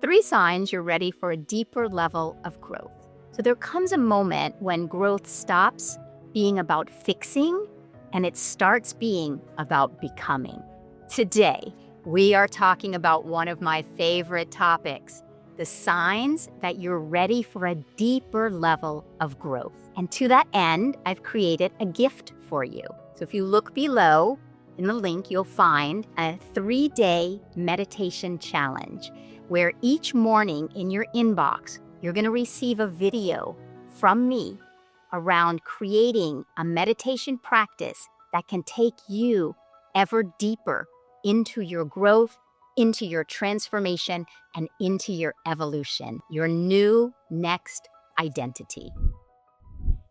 3 signs you're ready for a deeper level of growth. So there comes a moment when growth stops being about fixing and it starts being about becoming. Today, we are talking about one of my favorite topics, the signs that you're ready for a deeper level of growth. And to that end, I've created a gift for you. So if you look below in the link, you'll find a 3-day meditation challenge where each morning in your inbox, you're going to receive a video from me around creating a meditation practice that can take you ever deeper into your growth, into your transformation, and into your evolution, your new next identity.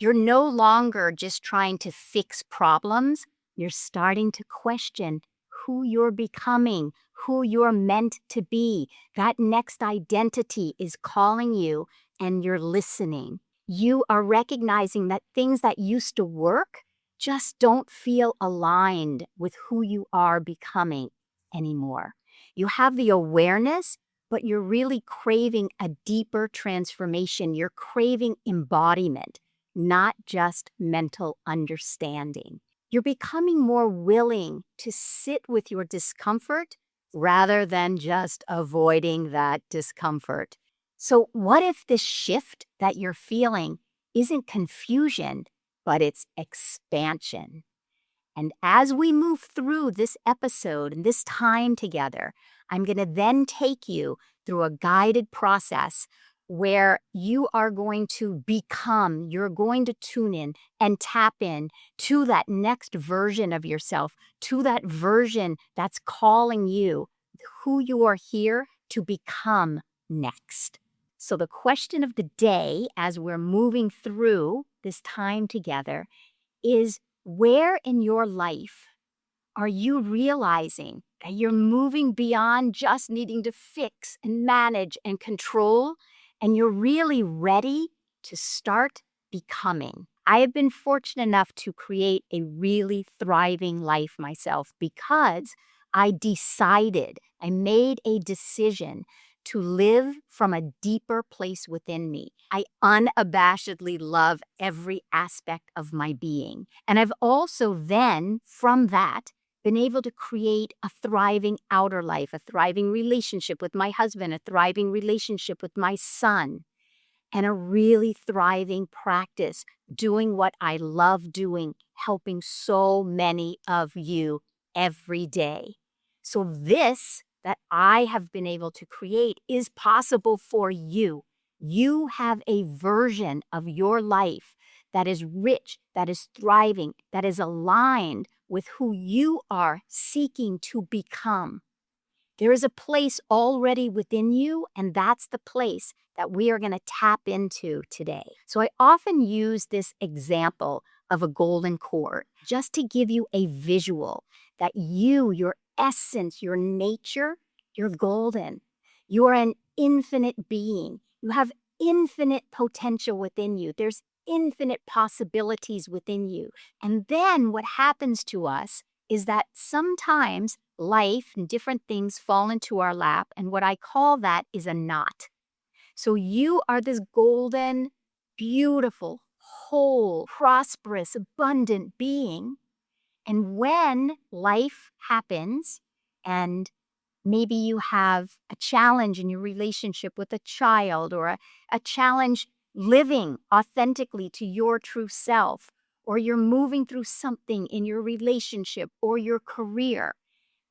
You're no longer just trying to fix problems. You're starting to question who you're becoming, who you're meant to be. That next identity is calling you and you're listening. You are recognizing that things that used to work just don't feel aligned with who you are becoming anymore. You have the awareness, but you're really craving a deeper transformation. You're craving embodiment, not just mental understanding. You're becoming more willing to sit with your discomfort rather than just avoiding that discomfort. So what if this shift that you're feeling isn't confusion, but it's expansion? And as we move through this episode and this time together, I'm going to then take you through a guided process where you are going to become, you're going to tune in and tap in to that next version of yourself, to that version that's calling you, who you are here to become next. So the question of the day as we're moving through this time together is, where in your life are you realizing that you're moving beyond just needing to fix and manage and control, and you're really ready to start becoming? I have been fortunate enough to create a really thriving life myself because I made a decision to live from a deeper place within me. I unabashedly love every aspect of my being. And I've also then, from that, been able to create a thriving outer life, a thriving relationship with my husband, a thriving relationship with my son, and a really thriving practice doing what I love doing, helping so many of you every day. So this that I have been able to create is possible for you. You have a version of your life that is rich, that is thriving, that is aligned with who you are seeking to become. There is a place already within you, and that's the place that we are going to tap into today. So I often use this example of a golden cord just to give you a visual that you, your essence, your nature, you're golden. You are an infinite being. You have infinite potential within you. There's infinite possibilities within you. And then what happens to us is that sometimes life and different things fall into our lap, and what I call that is a knot. So you are this golden, beautiful, whole, prosperous, abundant being, and when life happens and maybe you have a challenge in your relationship with a child or a challenge living authentically to your true self, or you're moving through something in your relationship or your career.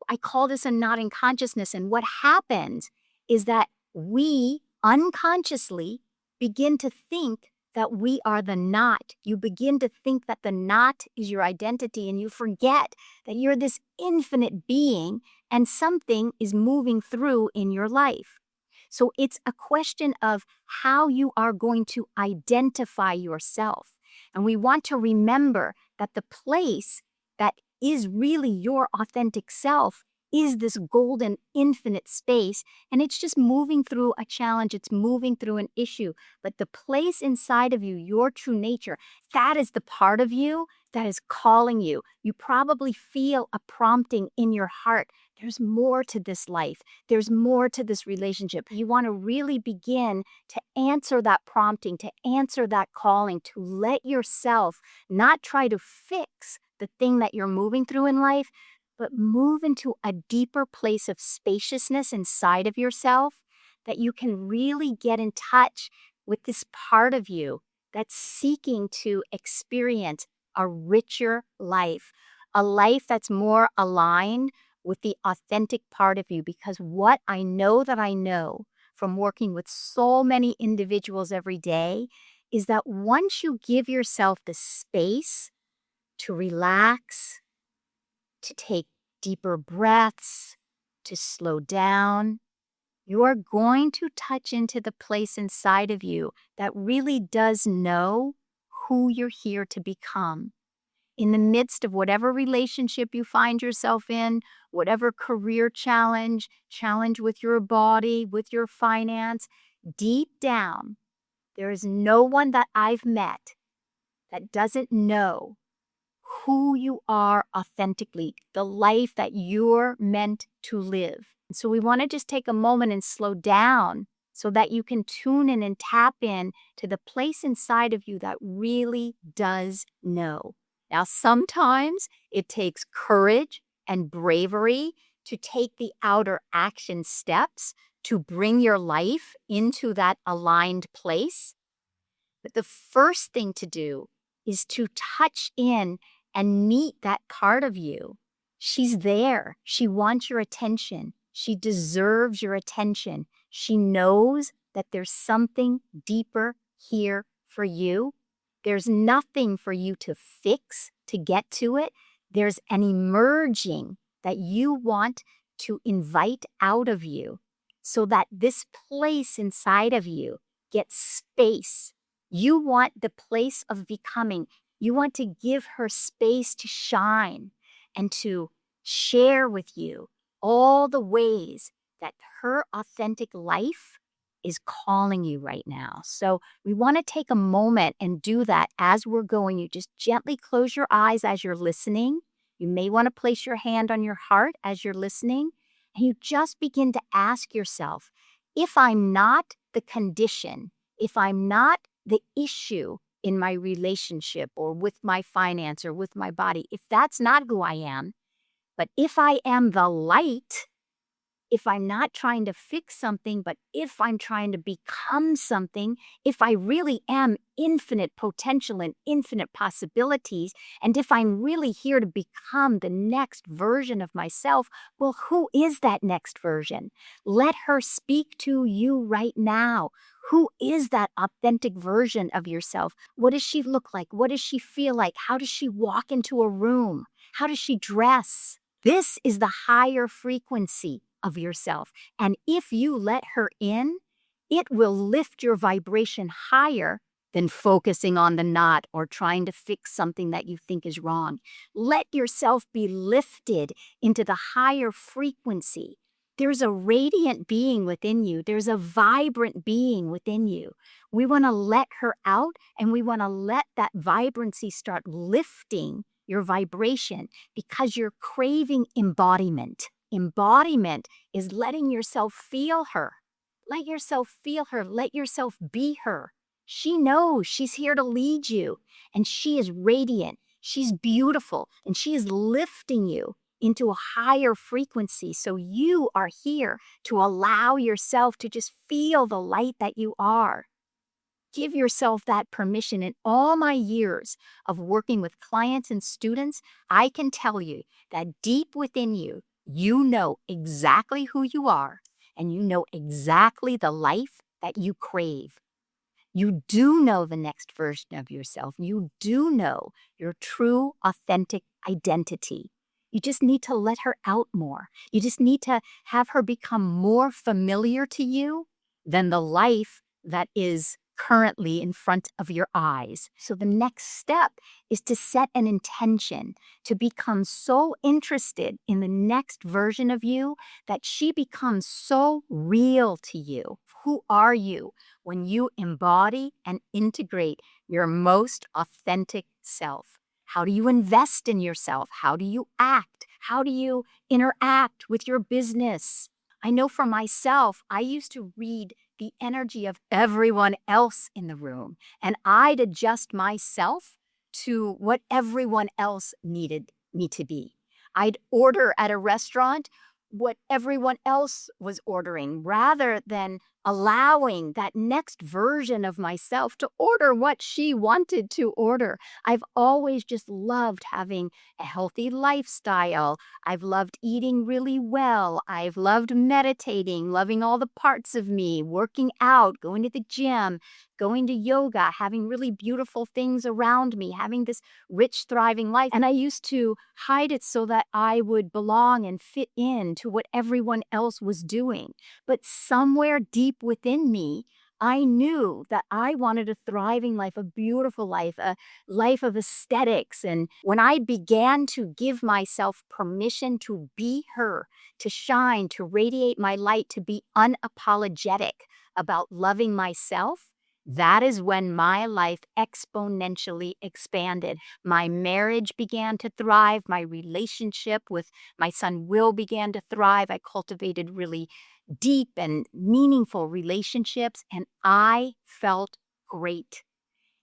I call this a knot in consciousness. And what happens is that we unconsciously begin to think that we are the knot. You begin to think that the knot is your identity, and you forget that you're this infinite being and something is moving through in your life. So it's a question of how you are going to identify yourself. And we want to remember that the place that is really your authentic self is this golden infinite space, and it's just moving through a challenge, it's moving through an issue. But the place inside of you, your true nature, that is the part of you that is calling you. You probably feel a prompting in your heart there's more to this life. There's more to this relationship. You want to really begin to answer that prompting, to answer that calling, to let yourself not try to fix the thing that you're moving through in life, but move into a deeper place of spaciousness inside of yourself that you can really get in touch with this part of you that's seeking to experience a richer life, a life that's more aligned with the authentic part of you. Because what I know that I know from working with so many individuals every day is that once you give yourself the space to relax, to take deeper breaths, to slow down, you are going to touch into the place inside of you that really does know who you're here to become. In the midst of whatever relationship you find yourself in, whatever career challenge, challenge with your body, with your finance, deep down, there is no one that I've met that doesn't know who you are authentically, the life that you're meant to live. And so we want to just take a moment and slow down so that you can tune in and tap in to the place inside of you that really does know. Now, sometimes it takes courage and bravery to take the outer action steps to bring your life into that aligned place. But the first thing to do is to touch in and meet that part of you. She's there. She wants your attention. She deserves your attention. She knows that there's something deeper here for you. There's nothing for you to fix to get to it. There's an emerging that you want to invite out of you so that this place inside of you gets space. You want the place of becoming. You want to give her space to shine and to share with you all the ways that her authentic life is calling you right now. So we want to take a moment and do that as we're going. You just gently close your eyes as you're listening. You may want to place your hand on your heart as you're listening. And you just begin to ask yourself, if I'm not the condition, if I'm not the issue in my relationship or with my finance or with my body, if that's not who I am, but if I am the light, if I'm not trying to fix something, but if I'm trying to become something, if I really am infinite potential and infinite possibilities, and if I'm really here to become the next version of myself, well, who is that next version? Let her speak to you right now. Who is that authentic version of yourself? What does she look like? What does she feel like? How does she walk into a room? How does she dress? This is the higher frequency of yourself. And if you let her in, it will lift your vibration higher than focusing on the knot or trying to fix something that you think is wrong. Let yourself be lifted into the higher frequency. There's a radiant being within you. There's a vibrant being within you. We want to let her out, and we want to let that vibrancy start lifting your vibration because you're craving embodiment. Embodiment is letting yourself feel her. Let yourself feel her. Let yourself be her. She knows she's here to lead you, and she is radiant. She's beautiful, and she is lifting you into a higher frequency. So you are here to allow yourself to just feel the light that you are. Give yourself that permission. In all my years of working with clients and students, I can tell you that deep within you, you know exactly who you are, and you know exactly the life that you crave. You do know the next version of yourself. You do know your true, authentic identity. You just need to let her out more. You just need to have her become more familiar to you than the life that is currently in front of your eyes. So the next step is to set an intention to become so interested in the next version of you that she becomes so real to you. Who are you when you embody and integrate your most authentic self? How do you invest in yourself? How do you act? How do you interact with your business? I know for myself, I used to read the energy of everyone else in the room, and I'd adjust myself to what everyone else needed me to be. I'd order at a restaurant what everyone else was ordering rather than allowing that next version of myself to order what she wanted to order. I've always just loved having a healthy lifestyle. I've loved eating really well. I've loved meditating, loving all the parts of me, working out, going to the gym, going to yoga, having really beautiful things around me, having this rich, thriving life. And I used to hide it so that I would belong and fit in to what everyone else was doing. But somewhere deep within me, I knew that I wanted a thriving life, a beautiful life, a life of aesthetics. And when I began to give myself permission to be her, to shine, to radiate my light, to be unapologetic about loving myself, that is when my life exponentially expanded. My marriage began to thrive. My relationship with my son Will began to thrive. I cultivated really deep and meaningful relationships, and I felt great.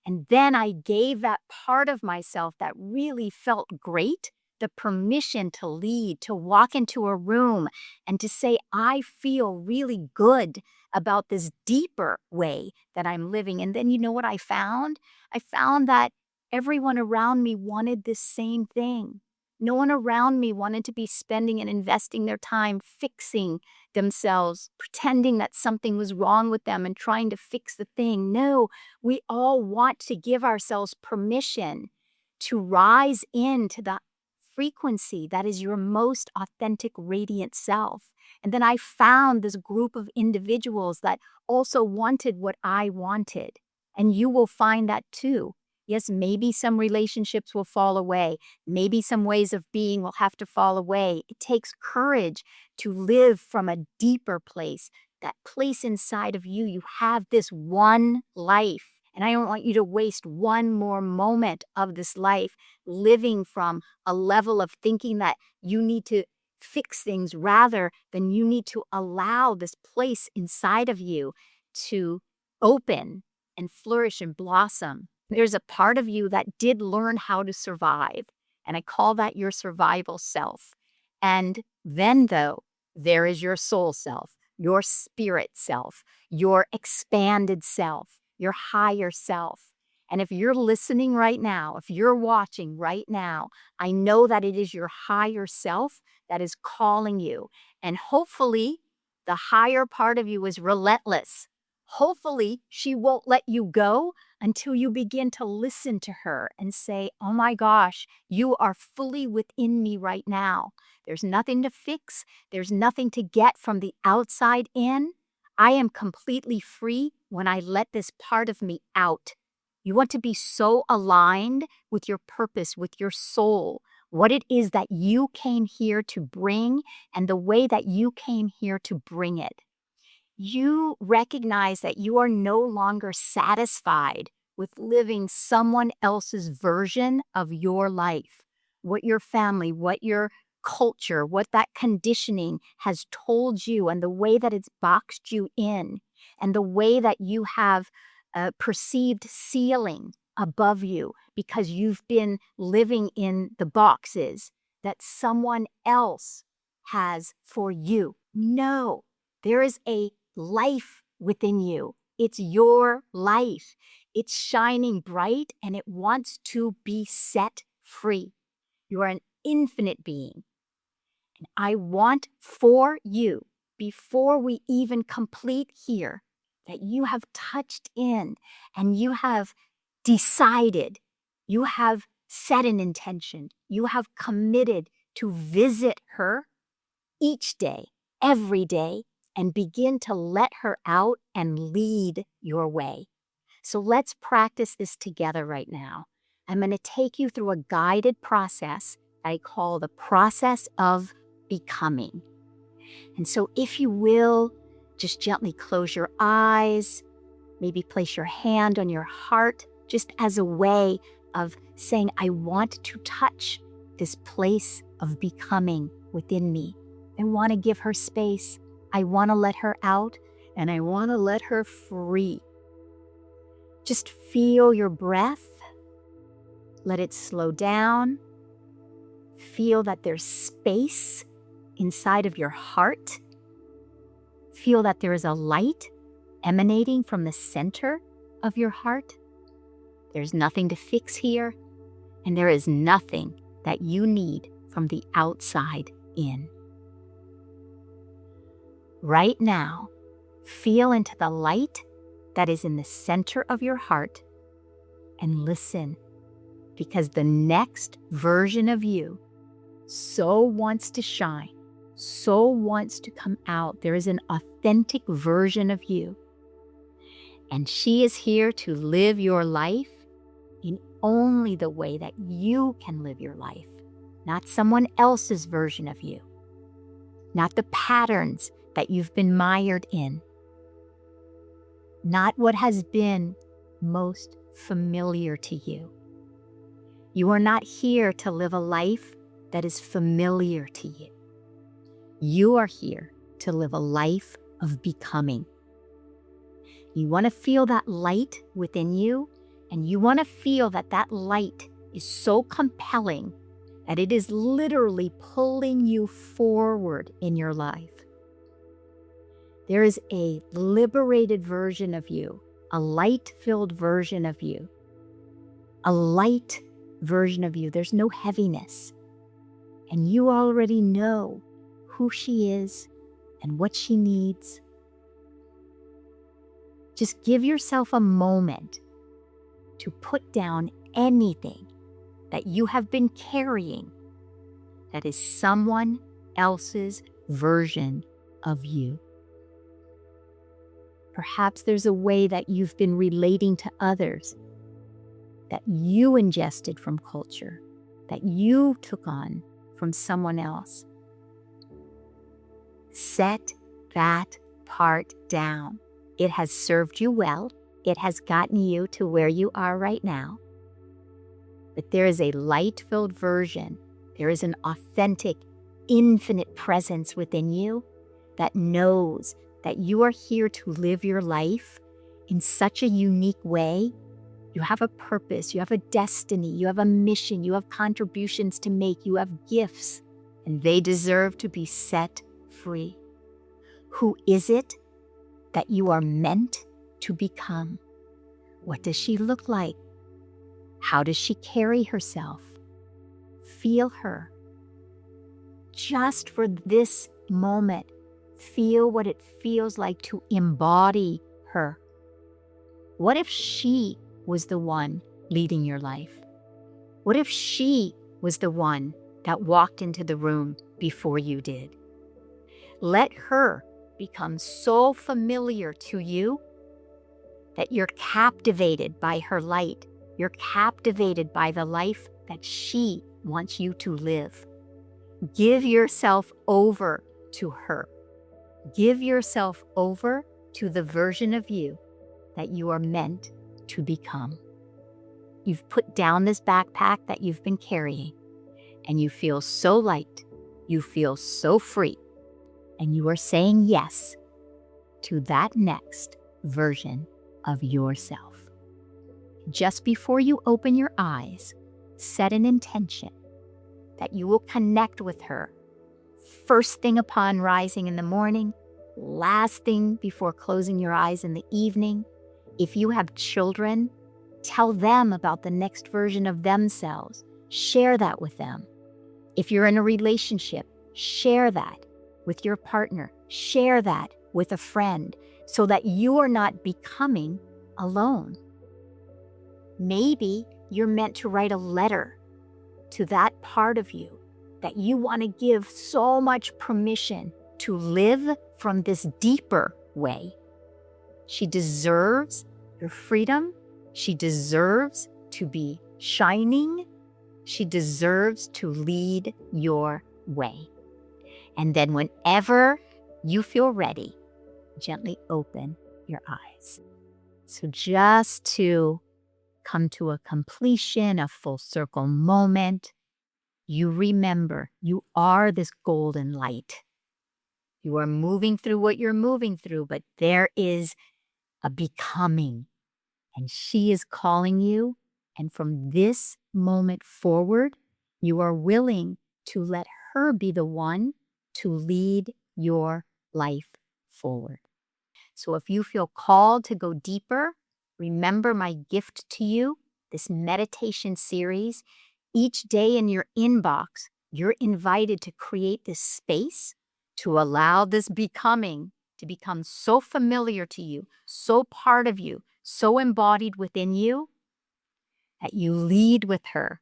And then I gave that part of myself that really felt great the permission to lead, to walk into a room and to say, I feel really good about this deeper way that I'm living. And then you know what I found? I found that everyone around me wanted this same thing. No one around me wanted to be spending and investing their time fixing themselves, pretending that something was wrong with them and trying to fix the thing. No, we all want to give ourselves permission to rise into the frequency that is your most authentic, radiant self. And then I found this group of individuals that also wanted what I wanted. And you will find that too. Yes, maybe some relationships will fall away. Maybe some ways of being will have to fall away. It takes courage to live from a deeper place, that place inside of you. You have this one life. And I don't want you to waste one more moment of this life living from a level of thinking that you need to fix things rather than you need to allow this place inside of you to open and flourish and blossom. There's a part of you that did learn how to survive, and I call that your survival self. And then, though, there is your soul self, your spirit self, your expanded self, your higher self. And if you're listening right now, if you're watching right now, I know that it is your higher self that is calling you. And hopefully, the higher part of you is relentless. Hopefully, she won't let you go until you begin to listen to her and say, oh my gosh, you are fully within me right now. There's nothing to fix. There's nothing to get from the outside in. I am completely free when I let this part of me out. You want to be so aligned with your purpose, with your soul, what it is that you came here to bring and the way that you came here to bring it. You recognize that you are no longer satisfied with living someone else's version of your life, what your family, what your culture, what that conditioning has told you, and the way that it's boxed you in, and the way that you have a perceived ceiling above you because you've been living in the boxes that someone else has for you. No, there is a life within you. It's your life. It's shining bright and it wants to be set free. You are an infinite being. And I want for you, before we even complete here, that you have touched in and you have decided, you have set an intention, you have committed to visit her each day, every day, and begin to let her out and lead your way. So let's practice this together right now. I'm going to take you through a guided process I call the process of becoming. And so if you will, just gently close your eyes, maybe place your hand on your heart, just as a way of saying, I want to touch this place of becoming within me. I want to give her space. I want to let her out, and I want to let her free. Just feel your breath. Let it slow down. Feel that there's space inside of your heart. Feel that there is a light emanating from the center of your heart. There's nothing to fix here, and there is nothing that you need from the outside in. Right now, feel into the light that is in the center of your heart and listen, because the next version of you so wants to shine, so wants to come out. There is an authentic version of you, and she is here to live your life in only the way that you can live your life, not someone else's version of you, not the patterns that you've been mired in, not what has been most familiar to you. You are not here to live a life that is familiar to you. You are here to live a life of becoming. You want to feel that light within you, and you want to feel that that light is so compelling that it is literally pulling you forward in your life. There is a liberated version of you, a light-filled version of you, a light version of you. There's no heaviness. And you already know who she is and what she needs. Just give yourself a moment to put down anything that you have been carrying that is someone else's version of you. Perhaps there's a way that you've been relating to others that you ingested from culture, that you took on from someone else. Set that part down. It has served you well. It has gotten you to where you are right now. But there is a light-filled version. There is an authentic, infinite presence within you that knows that you are here to live your life in such a unique way. You have a purpose, you have a destiny, you have a mission, you have contributions to make, you have gifts, and they deserve to be set free. Who is it that you are meant to become? What does she look like? How does she carry herself? Feel her. Just for this moment, feel what it feels like to embody her. What if she was the one leading your life? What if she was the one that walked into the room before you did? Let her become so familiar to you that you're captivated by her light. You're captivated by the life that she wants you to live. Give yourself over to her. Give yourself over to the version of you that you are meant to become. You've put down this backpack that you've been carrying, and you feel so light. You feel so free. And you are saying yes to that next version of yourself. Just before you open your eyes, set an intention that you will connect with her first thing upon rising in the morning, last thing before closing your eyes in the evening. If you have children, tell them about the next version of themselves. Share that with them. If you're in a relationship, share that with your partner. Share that with a friend so that you are not becoming alone. Maybe you're meant to write a letter to that part of you that you want to give so much permission to live from this deeper way. She deserves your freedom. She deserves to be shining. She deserves to lead your way. And then whenever you feel ready, gently open your eyes. So just to come to a completion, a full circle moment, you remember you are this golden light. You are moving through what you're moving through, but there is a becoming, and she is calling you. And from this moment forward, you are willing to let her be the one to lead your life forward. So if you feel called to go deeper, remember my gift to you, this meditation series. Each day in your inbox, you're invited to create this space to allow this becoming to become so familiar to you, so part of you, so embodied within you, that you lead with her.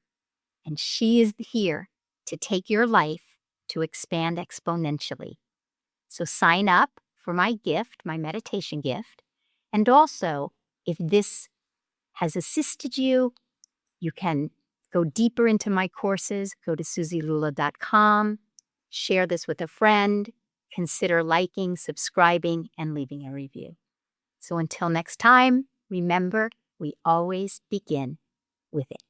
And she is here to take your life to expand exponentially. So sign up for my gift, my meditation gift. And also, if this has assisted you, you can go deeper into my courses. Go to SuziLula.com, share this with a friend, consider liking, subscribing, and leaving a review. So until next time, remember, we always begin with it.